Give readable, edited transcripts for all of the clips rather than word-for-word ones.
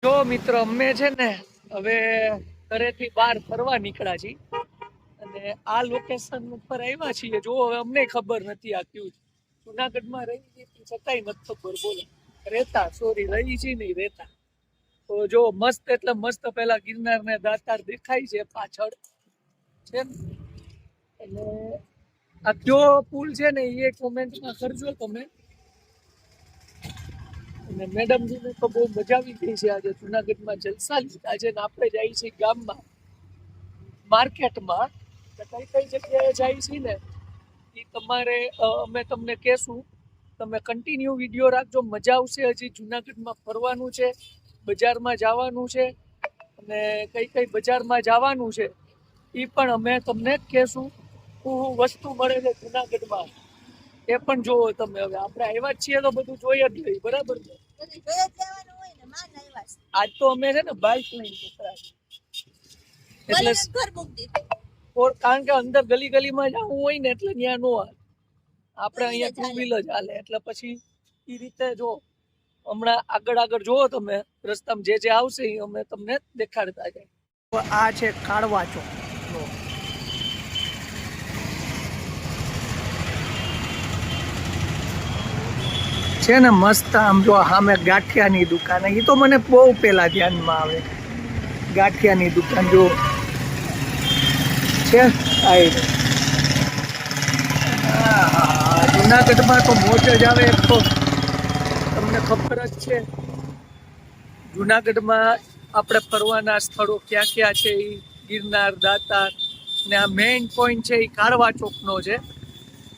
જો મિત્ર અમે છે ને હવે ઘરેથી બહાર ફરવા નીકળ્યા છીએ અને આ લોકેશન ઉપર આવ્યા છીએ. જો હવે અમને ખબર નથી આ કયું જુનાગઢમાં રહી છીએ છતાંય નથી ખબર. બોલો રહેતા સોરી રહી છીએ નહીં રહેતા. તો જો મસ્ત એટલે મસ્ત પેલા ગિરનાર ને દાતાર દેખાય છે પાછળ છે ને. અને આ કયો પુલ છે ને એ કોમેન્ટમાં કરજો તમે. અને મેડમજીને તો બહુ મજા આવી ગઈ છે આજે જુનાગઢમાં જલસા લીધા છે ને આપણે જઈએ છીએ ગામમાં માર્કેટમાં. કઈ કઈ જગ્યાએ જાય છે ને એ તમારે અમે તમને કહેશું. તમે કન્ટિન્યુ વિડીયો રાખજો, મજા આવશે. હજી જુનાગઢમાં ફરવાનું છે, બજારમાં જવાનું છે અને કઈ કઈ બજારમાં જવાનું છે એ પણ અમે તમને કહેશું. શું વસ્તુ મળે છે જુનાગઢમાં એ પણ જોવો તમે. હવે આપણે આવ્યા જ છીએ તો બધું જોઈ જ લઈ, બરાબર છે. આજ તો અમે છે ને બાઇક લઈને નીકળ્યા એટલે કારણ કે અંદર ગલી ગલીમાં જવું હોય ને એટલે ત્યાં નો હાલે. આપણે અહીંયા ટુ વ્હીલર જ હાલે એટલે પછી એ રીતે જો હમણાં આગળ આગળ જોવો તમે રસ્તામાં જે જે આવશે એ અમે તમને દેખાડતા જાય. આ છે કાળવા ચોક છે ને મસ્ત. આમ જો સામે ગાંઠિયાની દુકાન, એ તો મને બહુ પેલા ધ્યાનમાં આવે. ગાંઠિયાની દુકાન જો છે. જુનાગઢમાં તો મોજ જ આવે. એક તો તમને ખબર જ છે જુનાગઢમાં આપણે ફરવાના સ્થળો ક્યાં ક્યાં છે. એ ગિરનાર, દાતાર ને આ મેઇન પોઈન્ટ છે એ કાળવા ચોકનો છે.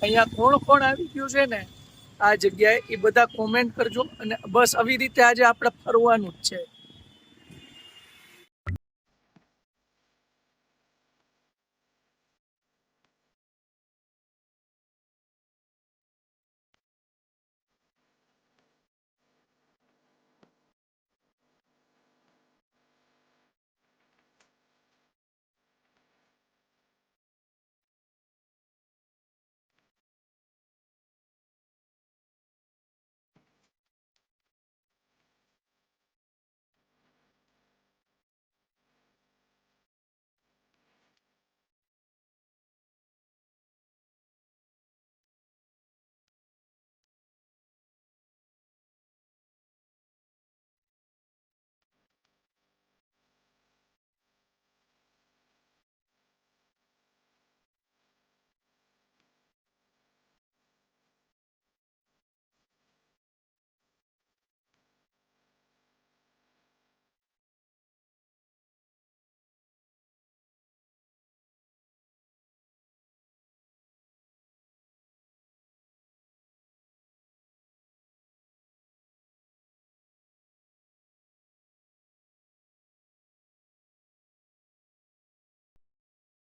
અહીંયા કોણ કોણ આવી ગયું છે ને આ જગ્યાએ એ બધા કોમેન્ટ કરજો. અને બસ આવી રીતે આજે આપણે ફરવાનું જ છે.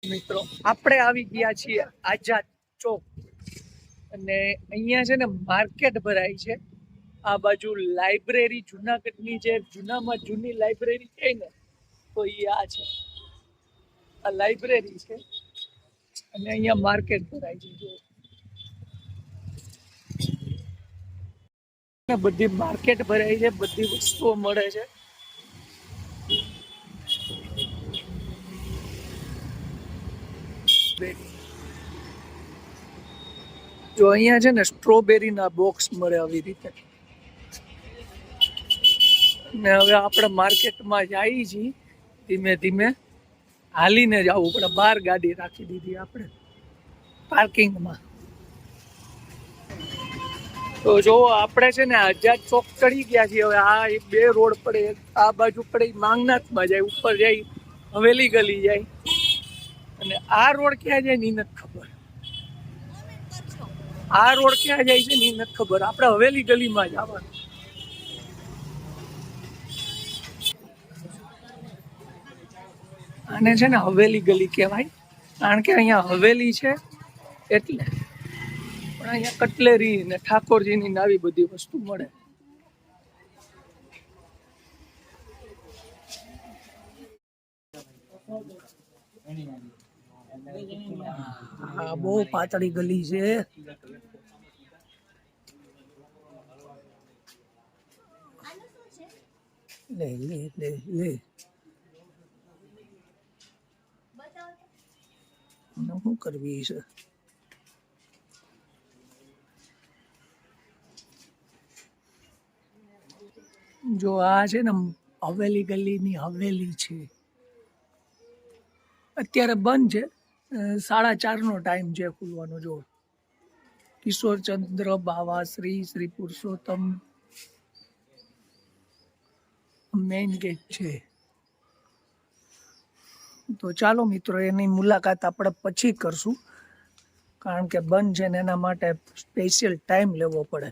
મિત્રો આપણે આવી ગયા છીએ આઝાદ ચોક અને અહીંયા છે ને માર્કેટ ભરાય છે. આ બાજુ લાઇબ્રેરી, જુનાગઢની જે જૂનામાં જૂની લાઇબ્રેરી છે ને તો એ આ છે. આ લાઇબ્રેરી છે અને અહીંયા માર્કેટ ભરાય છે. જો બધી માર્કેટ ભરાય છે, બધી વસ્તુઓ મળે છે. જો અહીંયા છે ને સ્ટ્રોબેરીના બોક્સ મળે આવી રીતે. ને હવે આપણે માર્કેટમાં જઈએ છીએ ધીમે ધીમે. હાલીને જવું પડે, બહાર ગાડી રાખી દીધી આપણે પાર્કિંગમાં. તો જો આપણે છે ને આઝાદ ચોક ચડી ગયા છીએ. હવે આ એક બે રોડ પડે, આ બાજુ પડે માંગનાથમાં જાય, ઉપર જાય હવેલી ગલી જાય. અને આ રોડ ક્યાં જાય ને એ નથી ખબર. આ રોડ ક્યાં જાય છે ને એ નથી ખબર. આપણે હવેલી ગલીમાં જવાનું. આને છે ને હવેલી ગલી કહેવાય કારણ કે અહીંયા હવેલી છે એટલે. પણ અહીંયા કટલેરી ને ઠાકોરજીની આવી બધી વસ્તુ મળે. હા, બહુ પાતળી ગલી છે. લે લે લે લે શું કરવી છે? જો આ છે ને હવેલી ગલીની હવેલી છે, અત્યારે બંધ છે, 4:30નો ટાઈમ છે ખુલવાનો. જો કિશોરચંદ્ર બાવા શ્રી પુરુષોત્તમ મેઇન ગેટ છે. તો ચાલો મિત્રો, એની મુલાકાત આપણે પછી કરશું, કારણ કે બંધ છે ને એના માટે સ્પેશિયલ ટાઈમ લેવો પડે.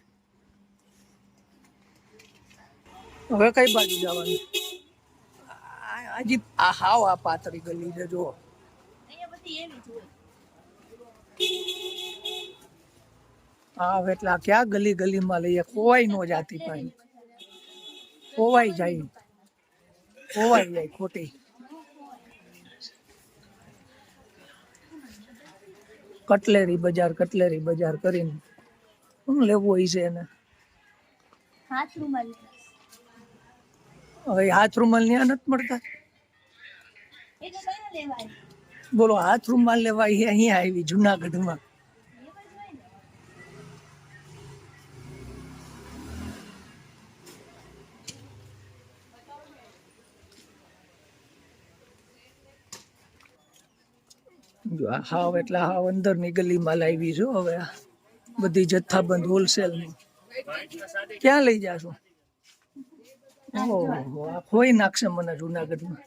હવે કઈ બાજુ જવાનું? હજી આ હાવ આ પાતળી ગલી છે. જો હા, એટલે આ ક્યાં ગલી ગલીમાં લઈએ, ખોવાઈ ન જાતી પાછી, ખોવાઈ જાય ખોટી. કટલેરી બજાર કરીને શું લેવું હોય છે એને? હવે હાથ રૂમાલ ત્યાં નથી મળતા. બોલો, હાથ રૂમાલ લેવા અહીંયા આવી જુનાગઢમાં. હાવ એટલે હાવ અંદરની ગલીમાં લાવી છો. હવે બધી જથ્થાબંધ હોલસેલની. ક્યાં લઈ જાશો? ઓહો, આ ખોઈ નાખશે મને જુનાગઢમાં,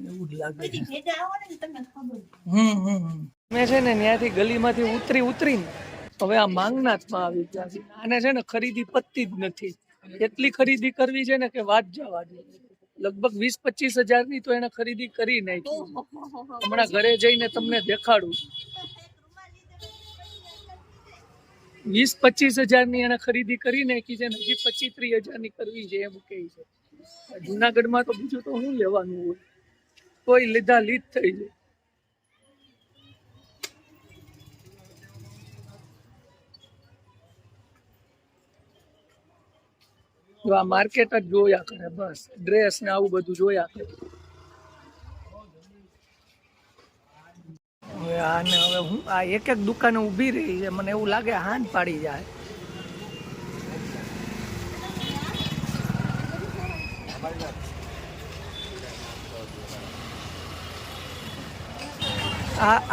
એવું જ લાગે. મેં છે ને ત્યાંથી ગલીમાંથી ઉતરીને હવે આ માંગનાથમાં આવી ગયા છે. આને છે ને ખરીદી પતતી જ નથી, એટલી ખરીદી કરવી છે ને કે વાત જવા દે. લગભગ 20-25 હજારની તો એને ખરીદી કરી નાખી. હમણાં ઘરે જઈને તમને દેખાડું. 20-25 હજારની એને ખરીદી કરી નાખી છે ને હજી 25-30 હજારની કરવી છે એમ કહે છે. જુનાગઢમાં તો બીજું તો શું લેવાનું હોય, કોઈ લીધા લીધ થઈ જાય. જો આ માર્કેટ જ જોયા કરે, બસ ડ્રેસ ને આવું બધું જોયા કરે. હવે આને હવે હું આ એક દુકાને ઊભી રહી છે, મને એવું લાગે હાંજ પાડી જાય.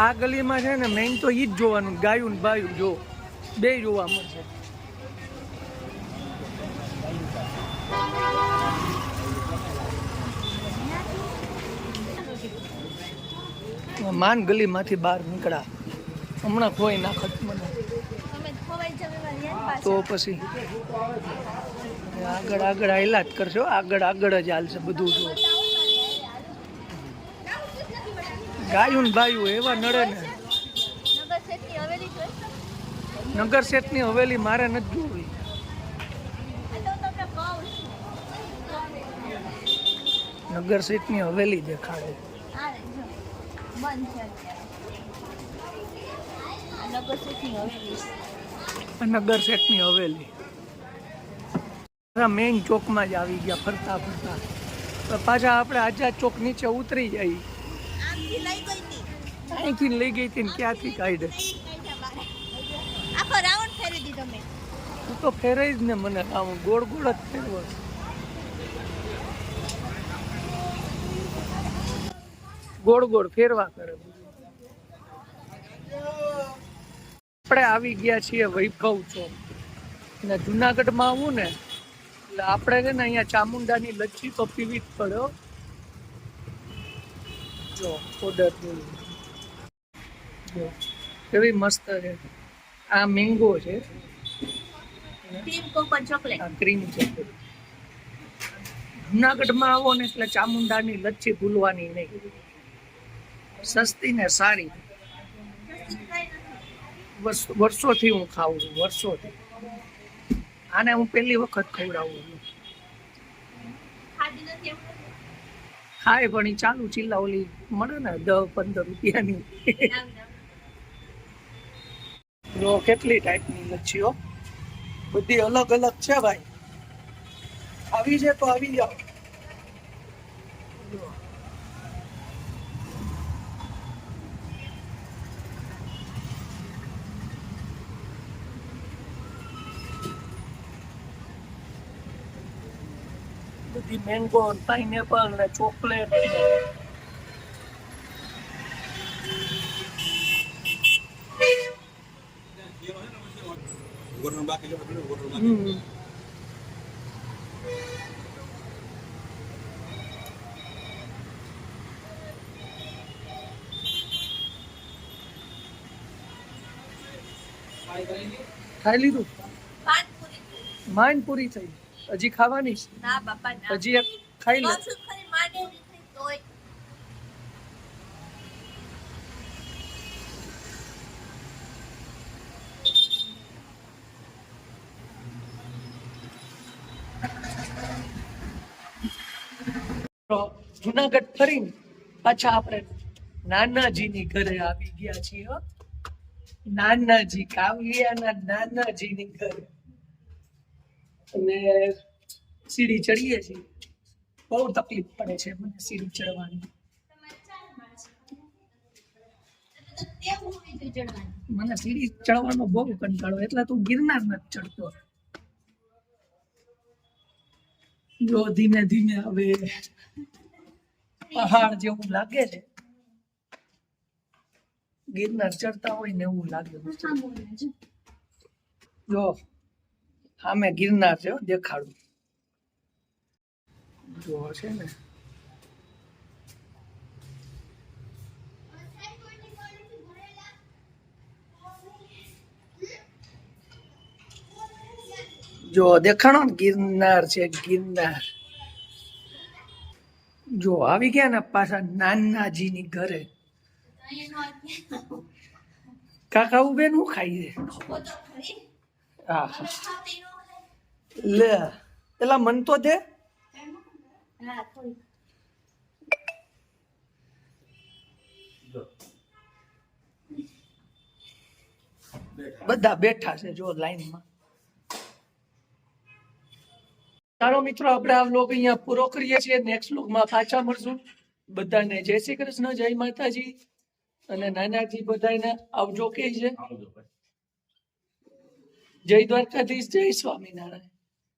આ ગલીમાં છે ને મેઇન તો ઈ જ જોવાનું, ગાયું ને બાયું જો બે જોવા મળશે. માન ગલીમાંથી બહાર નીકળ્યા, હમણાં ખોઈ નાખત મને. તો પછી આગળ આયલા જ કરશો, આગળ જ હાલશે બધું. જો ગાયું ને બાયું એવા નડે ને. નગર શેઠની હવેલી મારે નથી જોવી. નગર શેઠની હવેલી દેખાડે. નગર શેઠની હવેલી મેઇન ચોકમાં જ આવી ગયા. ફરતા પાછા આપણે આઝાદ ચોક નીચે ઉતરી જઈએ. અહીંથી લઈ ગઈ હતી ને ક્યાંથી કાઢે? તું તો ફેરાઈ જ ને મને, આમ ગોળ જ ફેરવો. ગોળ ફેરવા કરે. આપણે આવી ગયા છીએ વૈભવ ચોક. અને જુનાગઢમાં આવું ને એટલે આપણે છે ને અહીંયા ચામુંડાની લચ્છી તો પીવી જ પડે. જો ઓર્ડર જો કેવી મસ્ત છે. આ મેંગો છે, ક્રીમ ચોકલેટ. જુનાગઢમાં આવો ને એટલે ચામુંડાની લચ્છી ભૂલવાની નહીં. સસ્તી ને સારી. વર્ષોથી હું ખાઉં છું, વર્ષોથી. આને હું પહેલી વખત ખવડાવું છું. ખાય પણ ઈ ચાલુ ચીલા ઓલી મળે ને 10-15 રૂપિયાની. જો કેટલી ટાઈપની લચ્છીઓ, બધી અલગ અલગ છે ભાઈ. આવી છે તો આવી જાઓ. બધી મેંગો, પાઇનેપલ ને ચોકલેટ. ખાઈ લીધું? માંડ પૂરી થઈ, હજી ખાવાની છે? ના બાપા ના. હજી એક ખાઈ લે. તો શું ખરી માને નથી તોય. તો જુનાગઢ ફરીને પાછા આપણે નાનાજીની ઘરે આવી ગયા છીએ હો. નાનાજી, કાવ્યાના નાનાજીની ઘરે. અને સીડી ચડીએ છીએ. બહુ તકલીફ પડે છે મને સીડી ચડવાની. મને સીડી ચડવાનો બહુ કંટાળો, એટલે તું ગિરનાર નથી ચડતો. જો ધીમે ધીમે હવે પહાડ જેવું લાગે છે. ગિરનાર ચડતા હોય ને એવું લાગે. જો સામે ગિરનાર છે, દેખાડું. જો છે ને, જો દેખાણો ને, ગિરનાર છે ગિરનાર. જો આવી ગયા ને પાછા નાનાજીની ઘરે. કાકા બેન હું ખાઈ છે? હા લે, પેલા મન તો દે. બધા બેઠા છે જો લાઈનમાં. ચાલો મિત્રો, આપણે આ વ્લોગ અહીંયા પૂરો કરીએ છીએ. નેક્સ્ટ વ્લોગમાં પાછા મળશું. બધાને જય શ્રી કૃષ્ણ, જય માતાજી. અને નાનાજી બધાને આવજો કે છે. જય દ્વારકાધીશ, જય સ્વામિનારાયણ.